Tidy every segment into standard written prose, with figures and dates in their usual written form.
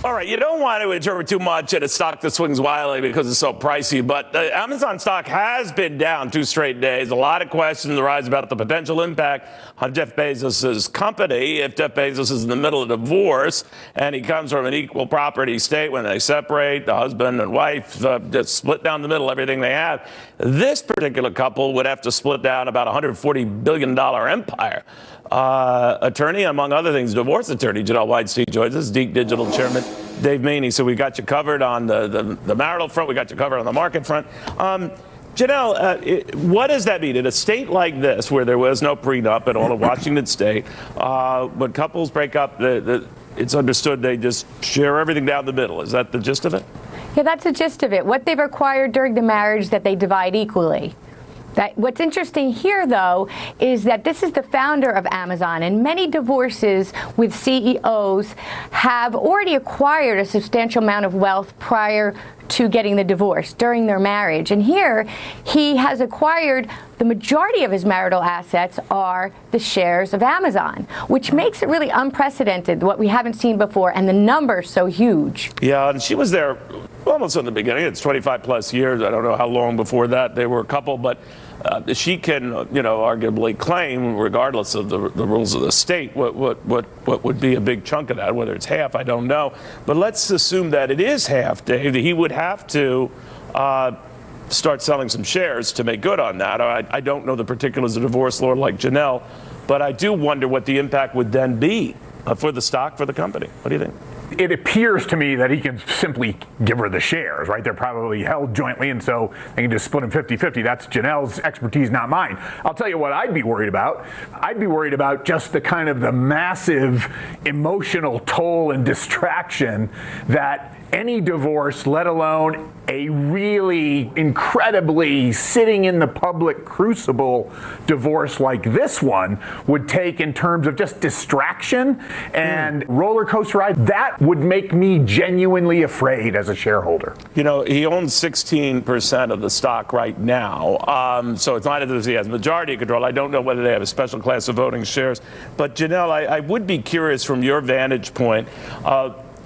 All right, you don't want to interpret too much in a stock that swings wildly because it's so pricey, but the Amazon stock has been down 2 straight days. A lot of questions arise about the potential impact on Jeff Bezos' company if Jeff Bezos is in the middle of divorce and he comes from an equal property state. When they separate, the husband and wife just split down the middle everything they have. This particular couple would have to split down about $140 billion empire. Attorney, among other things, divorce attorney Janelle Weinstein joins us, Deep Digital Chairman Dave Maney. So we got you covered on the marital front. We got you covered on the market front. Janelle, what does that mean in a state like this where there was no prenup at all in Washington State? When couples break up, it's understood they just share everything down the middle. Is that the gist of it? Yeah, that's the gist of it. What they've acquired during the marriage that they divide equally. What's interesting here, though, is that this is the founder of Amazon, and many divorces with CEOs have already acquired a substantial amount of wealth prior to getting the divorce during their marriage. And here, he has acquired the majority of his marital assets are the shares of Amazon, which makes it really unprecedented, what we haven't seen before, and the number's so huge. Yeah, and she was there almost in the beginning. It's 25 plus years. I don't know how long before that they were a couple, but she can, arguably claim, regardless of the rules of the state, what would be a big chunk of that. Whether it's half, I don't know. But let's assume that it is half, Dave. He would have to start selling some shares to make good on that. I don't know the particulars of divorce law like Janelle, but I do wonder what the impact would then be for the stock, for the company. What do you think? It appears to me that he can simply give her the shares, right? They're probably held jointly, and so they can just split them 50-50. That's Janelle's expertise, not mine. I'll tell you what I'd be worried about. I'd be worried about just the massive emotional toll and distraction that any divorce, let alone a really incredibly sitting in the public crucible divorce like this one, would take in terms of just distraction and roller coaster ride. That would make me genuinely afraid as a shareholder. He owns 16% of the stock right now, so it's not as if he has majority control. I don't know whether they have a special class of voting shares. But Janelle, I would be curious from your vantage point.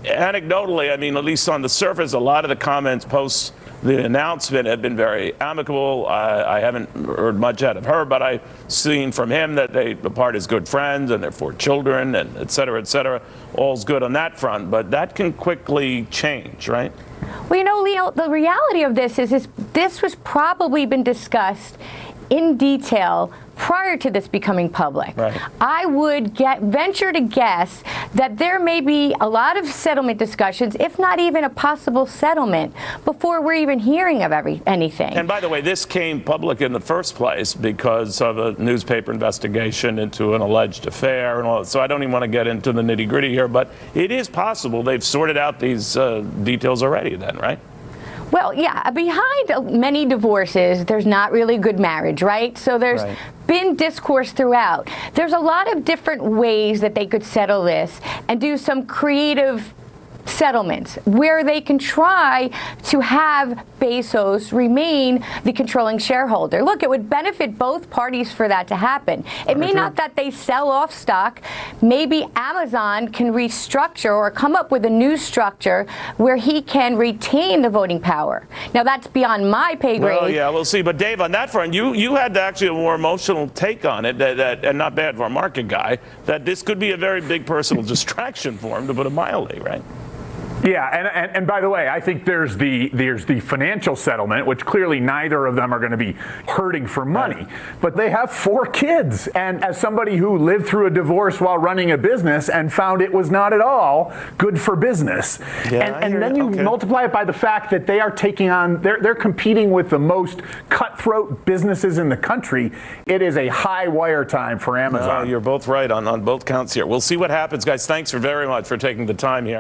Anecdotally, at least on the surface, a lot of the comments post the announcement have been very amicable. I haven't heard much out of her, but I've seen from him that they part as good friends and they're 4 children and et cetera, et cetera. All's good on that front, but that can quickly change, right? Well, Leo, the reality of this is this was probably been discussed in detail prior to this becoming public. Right. I would venture to guess that there may be a lot of settlement discussions, if not even a possible settlement, before we're even hearing of anything. And by the way, this came public in the first place because of a newspaper investigation into an alleged affair and all that. So I don't even want to get into the nitty-gritty here, but it is possible they've sorted out these details already then, right? Well, yeah, behind many divorces, there's not really good marriage, right? So there's been discourse throughout. There's a lot of different ways that they could settle this and do some creative settlements where they can try to have Bezos remain the controlling shareholder. Look, it would benefit both parties for that to happen. It may not that they sell off stock. Maybe Amazon can restructure or come up with a new structure where he can retain the voting power. Now, that's beyond my pay grade. Well, yeah, we'll see. But Dave, on that front, you had actually a more emotional take on it, and not bad for a market guy, that this could be a very big personal distraction for him, to put it mildly, right? Yeah, and by the way, I think there's the financial settlement, which clearly neither of them are going to be hurting for money. But they have 4 kids, and as somebody who lived through a divorce while running a business and found it was not at all good for business, and then you multiply it by the fact that they are taking on, they're competing with the most cutthroat businesses in the country. It is a high wire time for Amazon. You're both right on both counts here. We'll see what happens, guys. Thanks very much for taking the time here.